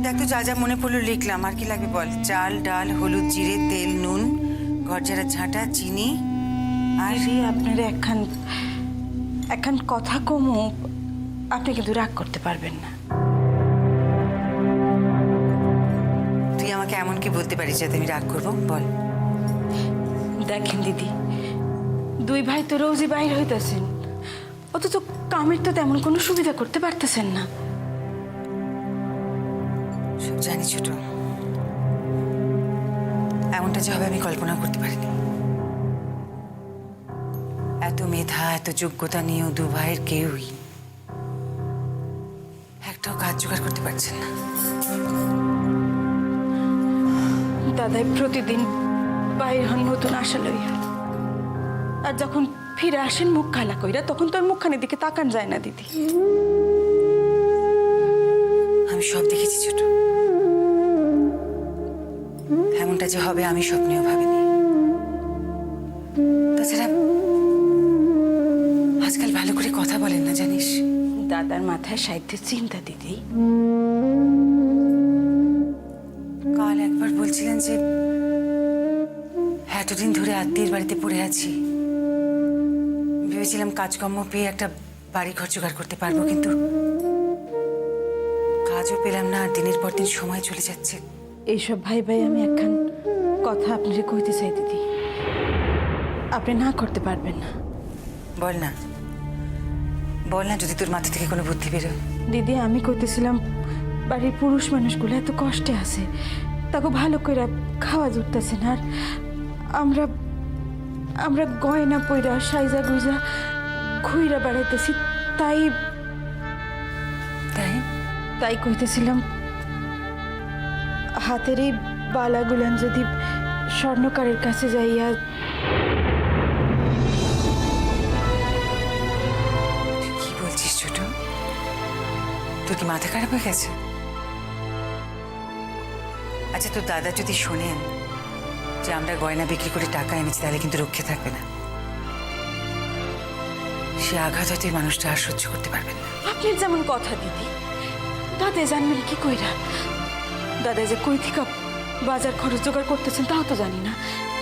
দেখ তো যা যা মনে পড়লো লিখলাম, আর কি লাগবে বল? চাল, ডাল, হলুদ, জিরে, তেল, নুন, ঘরজারা ঝাঁটা, চিনি আর আপনার একখান কথা কমু, আপনি কিন্তু রাগ করতে পারবেন না। তুই আমাকে এমন কি বলতে পারিস যাতে আমি রাগ করবো? বল। দেখেন দিদি, দুই ভাই তো রোজই বাইর হইতেছেন, অথচ কামের তো তেমন কোনো সুবিধা করতে পারতেছেন না। সব জানি ছোট, এমনটা যে হবে আমি কল্পনাও করতে পারিনি। এত মেধা, এত যোগ্যতা নিয়েও দু ভাইয়ের কেউই একটাও কাজ জোগাড় করতে পারছেন না। দাদাই প্রতিদিন বাইর হন নতুন আশা লইয়া, আর যখন ফিরে আসেন মুখ খালা কইরা, তখন তোর মুখখানের দিকে তাকান যায় না দিদি। আমি সব দেখেছি ছোট, এমনটা যে হবে আমি স্বপ্নেও ভাবিনি। তাছাড়া আজকাল ভালো করে কথা বলেন না জানিস। দাদার মাথায় সাহিত্যের চিন্তা দিদি। কাল একবার বলছিলেন যে এতদিন ধরে আত্মীয়ের বাড়িতে পড়ে আছি, ভেবেছিলাম কাজকর্ম পেয়ে একটা বাড়ি ঘর জোগাড় করতে পারবো, কিন্তু কাজও পেলাম না, আর দিনের পর দিন সময় চলে যাচ্ছে। এইসব ভাই ভাই আমি একখান কথা আপনাকে কইতে চাই দিদি, আপনি না করতে পারবেন না। বল না, বল না, যদি তোর মাথা থেকে কোনো বুদ্ধি বেরোয়। দিদি আমি কইতেছিলাম, বাড়ির পুরুষ মানুষগুলো এত কষ্টে আছে, তাকে ভালো করে খাওয়া জুটতেছে না, আর আমরা আমরা গয়না পইরা সাইজা গুইজা ঘুইরা বেড়াইতেছি, তাই তাই তাই কইতেছিলাম, হাতের এই বালাগুলান যদি স্বর্ণকারের কাছে যাইয়া। কি বলছিস ছোট? তোর কি মাথা খারাপ হয়ে গেছে? আচ্ছা, তোর দাদা যদি শোনেন যে আমরা গয়না বিক্রি করে টাকা এনেছি, তাহলে কিন্তু রক্ষে থাকবে না। সে আঘাত হয়তো এই মানুষটা আর সহ্য করতে পারবেন না। আপনার যেমন কথা দিদি, দাদা জানবেন কি কইরা? দাদা যে কই থেকে বাজার খরচ জোগাড় করতেছেন তাও তো জানি না।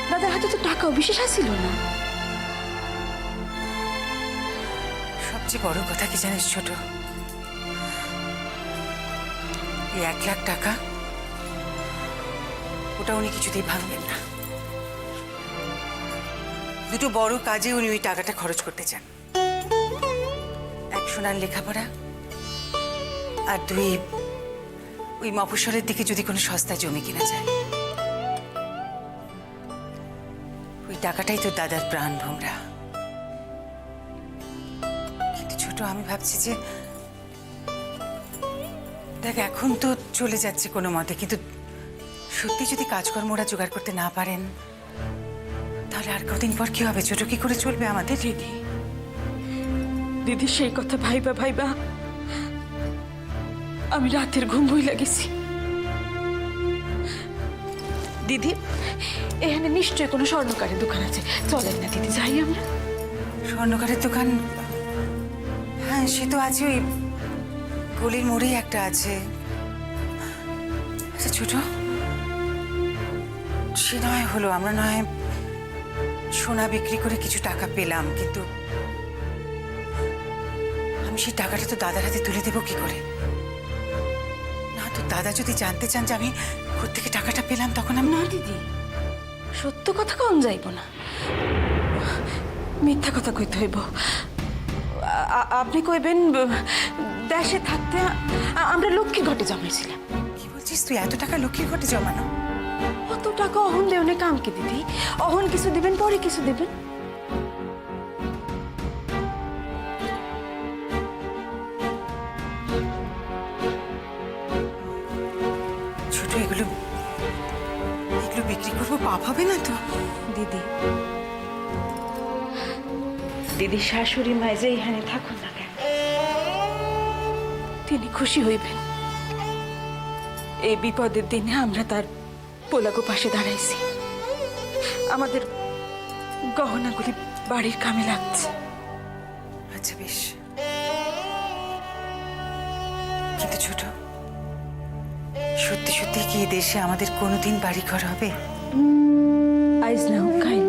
দাদার হাতে তো টাকাও বিশেষ আসছিল না। সবচেয়ে বড় কথা কি জানিস ছোট? এই 1 লাখ টাকা, ওটা উনি কিছুতেই ভাঙবেন না। দুটো বড় কাজে উনি ওই টাকাটা খরচ করতে চান। এক, সোনার লেখাপড়া, আর 2, ওই মফস্বলের দিকে যদি কোনো সস্তা জমি কিনা যায়। ওই টাকাটাই তো দাদার প্রাণ ভোমরা। কিন্তু ছোট, আমি ভাবছি যে দেখ, এখন তো চলে যাচ্ছে কোনো মতে, কিন্তু সত্যি যদি কাজকর্ম ওরা জোগাড় করতে না পারেন, তাহলে আর কদিন পর কি হবে ছোট? কি করে চলবে আমাদের? দিদি দিদি সেই কথা ভাইবা ভাইবা আমি রাতের ঘুম বইলা গেছি। দিদি এখানে নিশ্চয়ই কোনো স্বর্ণকারের দোকান আছে, চলেন না দিদি যাই আমরা। স্বর্ণকারের দোকান? হ্যাঁ, সে তো আছে, ওই গলির মোড়েই একটা আছে। আচ্ছা ছোট, সে নয় হলো, আমরা নয় সোনা বিক্রি করে কিছু টাকা পেলাম, কিন্তু আমি সেই টাকাটা তো দাদার হাতে তুলে দেবো কি করে? না তো দাদা যদি জানতে চান যে আমি কোত্থেকে টাকাটা পেলাম, তখন আমি। না দিদি, সত্য কথা কম যাইব না, মিথ্যা কথা কইতে হইব। আপনি কইবেন দেশে থাকতে আমরা লক্ষ্মীর ঘটে জমাইছিলাম। কি বলছিস তুই? এত টাকা লক্ষ্মীর ঘটে জমানো? অত টাকা অহন দেওনে কাম কি দিদি? অহন কিছু দিবেন, পরে কিছু দিবেন। ছোট, এগুলো বিক্রি করবো, পাপ হবে না তো? দিদি দিদি শাশুড়ি মায় যে এখানে থাকুন না কেন, তিনি খুশি হইবেন। এই বিপদের দিনে আমরা তার পোলাগো পাশে দাঁড়াইছি। আমাদের গহনাগুলি বাড়ির কামে লাগছে। আচ্ছা বেশ, কিন্তু ছোট, সত্যি সত্যি কি এই দেশে আমাদের কোনোদিন বাড়ি ঘর হবে? আইজ না হোক কাইল,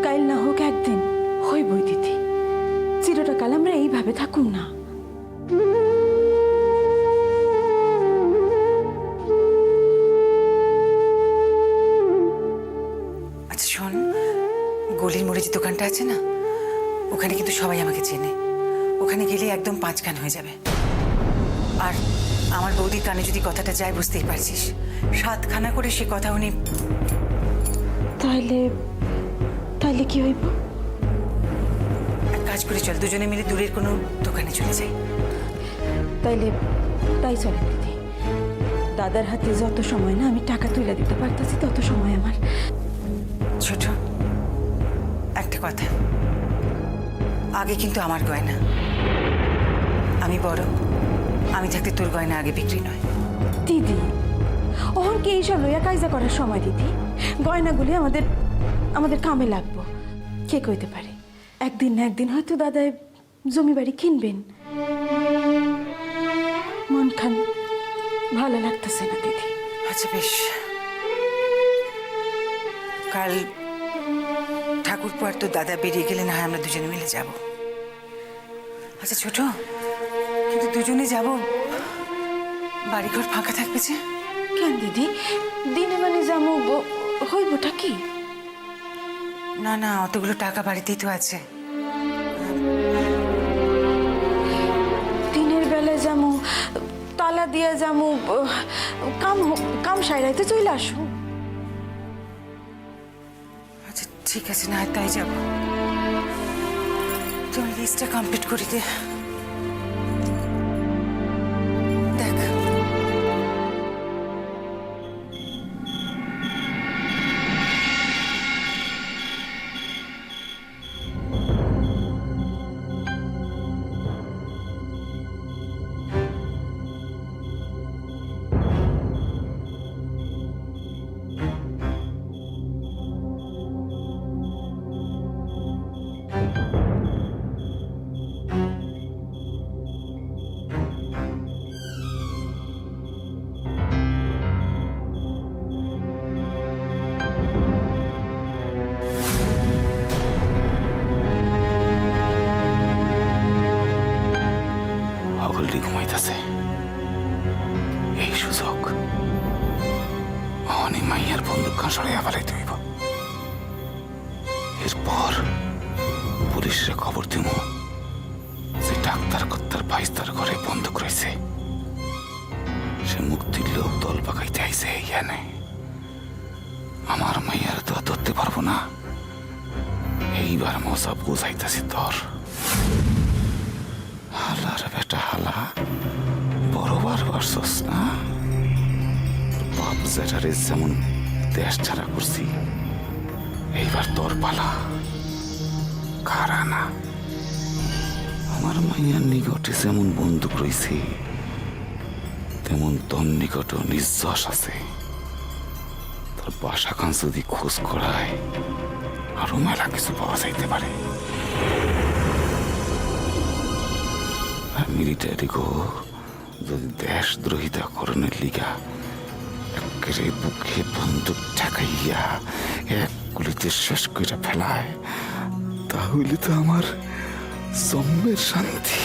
কাইল না হোক একদিন হইবই দিদি। চিরটা কাল আমরা এইভাবে থাকুম না। আচ্ছা শোন, গলির মোড়ে যে দোকানটা আছে না, ওখানে কিন্তু সবাই আমাকে চেনে। ওখানে গেলে একদম 5 কান হয়ে যাবে। আর আমার বৌদির কানে যদি কথাটা যায়, বুঝতেই পারছিস, 7 খানা করে সে কথা উনি। তাইলে তাইলে কি হইব? এক কাজ করে চল, দুজনে মিলে দূরের কোনো দোকানে চলে যাই। তাইলে তাই চলেন দিদি। দাদার হাতে যত সময় না আমি টাকা তুলে দিতে পারতেছি, তত সময় আমার। ছোট একটা কথা, আগে কিন্তু আমার গয়না। আমি বড়, আমি থাকতে তোর গয়না আগে বিক্রি নয়। দিদি ওহন কি এইসব লইয়া কায়জা করার সময় দিদি? গয়নাগুলি আমাদের আমাদের কামে লাগবো। কে কইতে পারে একদিন না একদিন হয়তো দাদাই জমি বাড়ি কিনবেন। মন খান ভালো লাগতেছে না দিদি। আচ্ছা বেশ, কাল ঠাকুরপো আর তোর দাদা বেরিয়ে গেলে না হয় আমরা দুজনে মিলে যাব। আচ্ছা ছোট, কিন্তু দুজনে যাব, বাড়িঘর ফাঁকা থাকবে যে? কেন দিদি, দিনে মানে যাবো হইবটা কি? না না, অতগুলো টাকা বাড়িতেই তো আছে। দিনের বেলায় যাবো, তালা দিয়ে যাবো, কাম কাম সাইরাইতে চলে আসো। আচ্ছা ঠিক আছে, না হয় তাই যাব। তুমি লিস্টটা কমপ্লিট করে দে। দেখ, সকলটি ঘুমাইতেছে। এই সুযোগ অনেক মাইয়ার বন্দুক খান সরাইয়া ফেলাইতে হইব। এরপর পুলিশে খবর দিব যে ডাক্তার কর্তার ভাইস্তার ঘরে বন্দুক রয়েছে। সে মুক্তির লোক দল পাকাইতে আইছে এইখানে। আমার মাইয়ার তো আর ধরতে পারবো না। এইবার মজা বুঝাইতেছি তোর। হালার বেটা হালা, বড়বার বারছস না? বাপ জেঠারে যেমন দেশ ছাড়া করছি, এইবার তোর পালা। খারা না, আমার মাইয়ার নিকটে যেমন বন্দুক রয়েছে, তেমন তোর নিকটও নির্যশ আছে। তোর বাসা খান যদি খোঁজ করায়, আরো মেলা কিছু পাওয়া যাইতে পারে। মিলিটারি গো যদি দেশদ্রোহিতা করণের লিগা একেবারে বুকে বন্দুক ঠেকাইয়া এক গুলিতে শেষ করে ফেলায়, তাহলে তো আমার জন্মের শান্তি।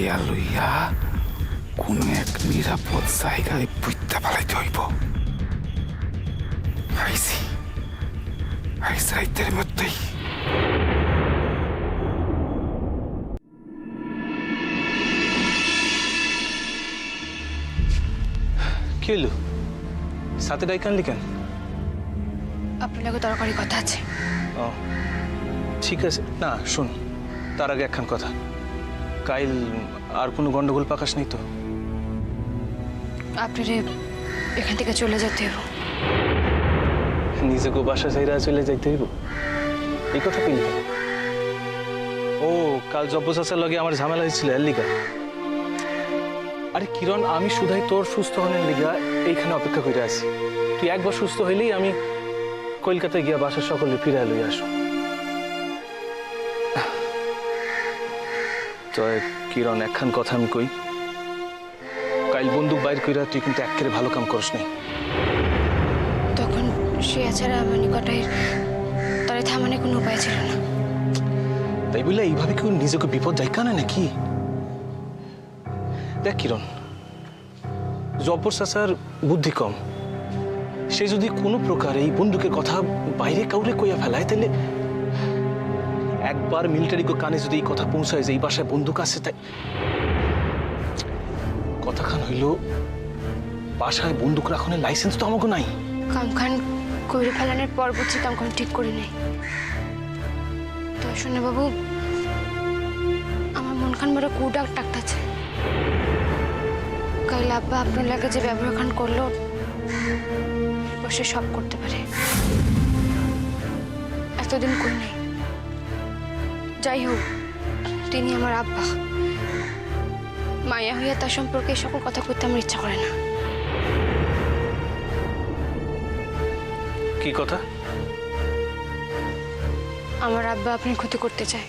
কেয়া লইয়া কোন এক নিরাপদ জায়গায় পুইত্তা পালাইতে হইব। আইসি আইস রাইতের মধ্যেই। কি হইল? সাথে ডাইক আনলি কেন? আপনার লাগে দরকারি কথা আছে। ও ঠিক আছে, না শোন, তার আগে একখান কথা। কাইল আর কোনো গন্ডগোল পাকাস নেই তো? আপনারে এখান থেকে চলে যেতে হবে। নিজেকে বাসা চাইরা চলে যাইতে হইব? এই কথা কইলি কেন? ও কাল জব্বসাচার লগে আমার ঝামেলা হয়েছিল এর লিগা। আরে কিরণ, আমি শুধাই তোর সুস্থ হনের লিগা এইখানে অপেক্ষা করে আছি। তুই একবার সুস্থ হইলেই আমি কলকাতায় গিয়া বাসার সকলে ফিরে লই আসো। তয় কিরণ, একখান কথা আমি কই, কাইল বন্দুক বাইর কইরা তুই কিন্তু একেবারে ভালো কাম করিস নাই। তখন সে ছাড়া আমার নিকটে তারে থামানোর কোনো উপায় ছিল না। তাই বলে এইভাবে কেউ নিজেকে বিপদ ডাইকা না নাকি? দেখ কিরণ, জব্বর চাচার বুদ্ধি কম। সে যদি কোনো প্রকার এই বন্দুকের কথা বাইরে কাউরে কইয়া ফেলায়, তাহলে একবার মিলিটারি কানে যদি এই কথা পৌঁছায় যে এই বাসায় বন্দুক আছে, তাই কথাখান হইল বাসায় বন্দুক রাখনের লাইসেন্স তো আমাকে নাই। কামখান কইরে ফেলানোর পর বুঝছি কামখান ঠিক করে নেই। তো শুনে বাবু, আমার মন খান বড় কুডাক টাকতাছে। কাইল আব্বা আপনার লাগে যে ব্যবহার খান করলো, সে সব করতে পারে। এতদিন কই নাই। যাই হোক, তিনি আমার আব্বা। মায়া হইয়া তার সম্পর্কে এই সকল কথা করতে আমার ইচ্ছা করে না। কি কথা? আমার আব্বা আপনার ক্ষতি করতে চায়।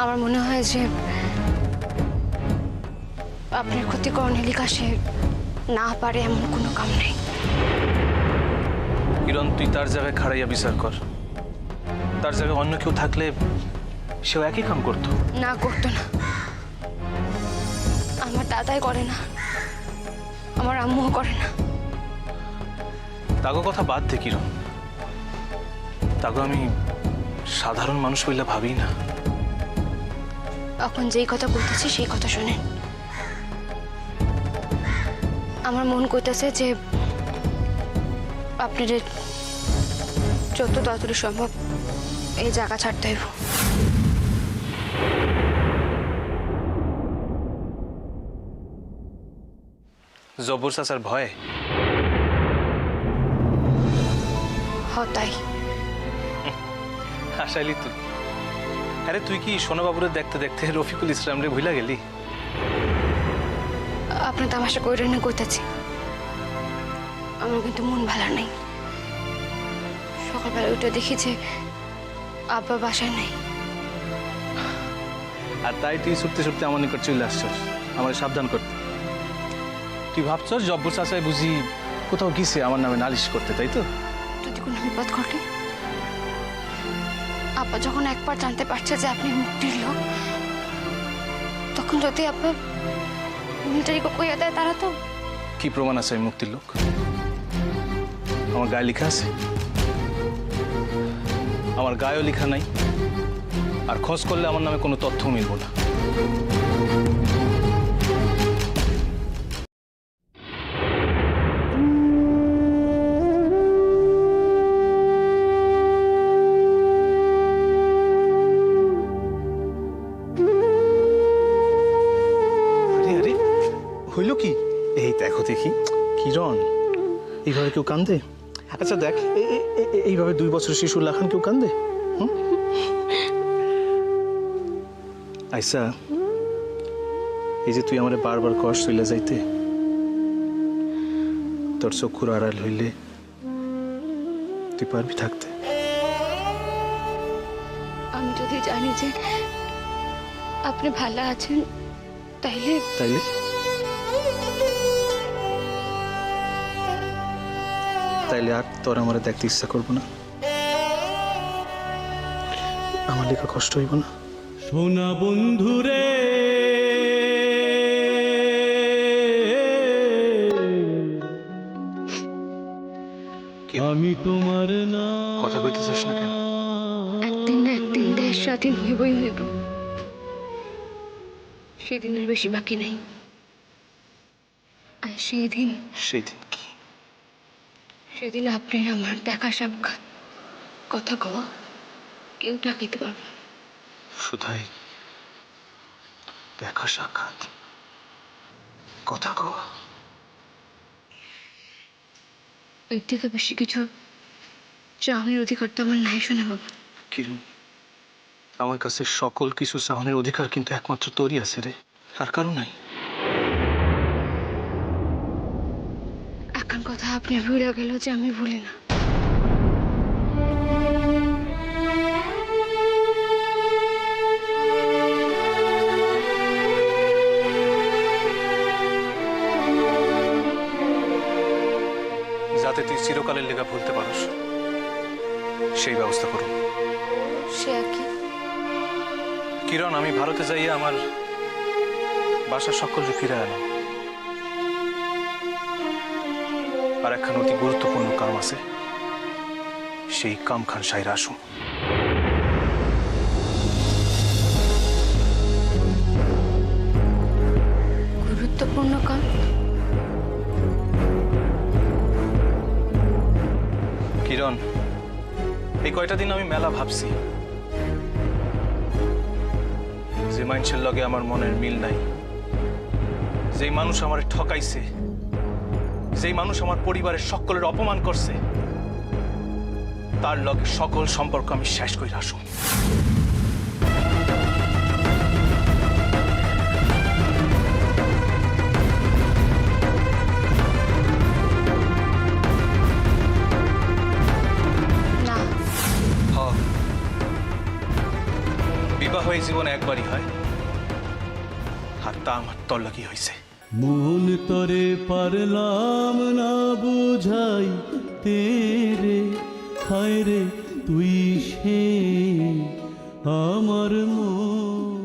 আমার মনে হয় যে আপনার ক্ষতিকরণ হেলিকা সে না পারে এমন কোনো কাম নেই। কিরণ, তুই তার জায়গায় খাড়াইয়া বিচার কর। তার জায়গায় অন্য কেউ থাকলে সেও একই কাম করতো। না, করতো না। আমার দাদাই করে না, আমার আম্মুও করে না। তাগো কথা বাদ দে কিরণ, তাগো আমি সাধারণ মানুষ বইলা ভাবি না। এখন যেই কথা বলতেছি সেই কথা শোনেন। আমার মন কইতেছে যে আপনাদের যত তাড়াতাড়ি সম্ভব এই জায়গা ছাড়তে হইব। জব্বর চাচার ভয়? তাই হাসাইলি তুই? আরে তুই কি সোনা বাবুরে দেখতে দেখতে রফিকুল ইসলাম রে ভুলা গেলি? আপনি তামাশা কইরেন না কইতাছি। আমার কিন্তু মন ভালো নাই। সকালবেলা উঠে দেখি যে আব্বা বাসায় নেই। আর তাই তুই ছুটতে ছুটতে আমার নিকট চলে আসছস আমার সাবধান করতে। তুই ভাবছস জব্বর চাচাই বুঝি কোথাও গিয়েছে আমার নামে নালিশ করতে, তাই তো? যদি কোনো বিপদ ঘটে, আব্বা যখন একবার জানতে পারছে যে আপনি মুক্তির লোক, তখন যদি আব্বা মিলিটারি কইয়া দেয়, তারা তো। কি প্রমাণ আছে আমি মুক্তির লোক? আমার গায়ে লেখা আছে? আমার গায়েও লেখা নাই, আর খোঁজ করলে আমার নামে কোনো তথ্য মিলব না। হইল কি? এই দেখো দেখি কিরণ, এইভাবে কেউ কান্দে? আচ্ছা দেখ, এইভাবে 2 বছর শিশু লাখান কেউ কান্দে? আইসা, এই যে তুই আমার বারবার কষ্ট চলে যাইতে, তোর চক্ষুর আড়াল হইলে তুই পারবি থাকতে? আমি যদি জানি যে আপনি ভালো আছেন, তাইলে তাইলে তাইলে আর তোর আমার দেখতে ইচ্ছা করবো না? আমার লেখা কষ্ট হইব না? সোনা বন্ধুরে আমি তোমার না কথা কইতেছিস না কেন? একদিন না একদিন দেশ স্বাধীন হইবই হইব, সেদিনের বেশি বাকি নেই। আর সেই দিন কি? সেদিন আপনি আমার দেখা সাক্ষাৎ কথা কওয়া কেউ ডাকিতে পারবে না। শুধাই দেখা সাক্ষাৎ কথা কওয়া, এর থেকে বেশি কিছু চাওয়ার অধিকার তো আমার নাই শোনা বাবা। কিরণ, আমার কাছে সকল কিছু চাহনের অধিকার কিন্তু একমাত্র তোরই আছে রে, আর কারো নাই। এখন কথা আপনি ভুলে গেল যে আমি ভুলি না। যাতে তুই চিরকালের লেখা ভুলতে পারস সেই ব্যবস্থা করুন। সে আর কি? কিরণ, আমি ভারতে যাইয়া আমার বাসার সকলকে ফিরে এলাম, আর একখান অতি গুরুত্বপূর্ণ কাম আছে, সেই কাম খান সাইরা আসুন। গুরুত্বপূর্ণ কাম? কিরণ, এই কয়টা দিন আমি মেলা ভাবছি, যে মানুষের লগে আমার মনের মিল নাই, যেই মানুষ আমার ঠকাইছে, যেই মানুষ আমার পরিবারের সকলের অপমান করছে, তার লগে সকল সম্পর্ক আমি শেষ করে আসুন। না, বিবাহ এই জীবনে একবারই হয়, আর তা আমার তোর লাগি হয়েছে। মন তরে পারলাম না বুঝাই তেরে, হায় রে তুই সে আমার মন।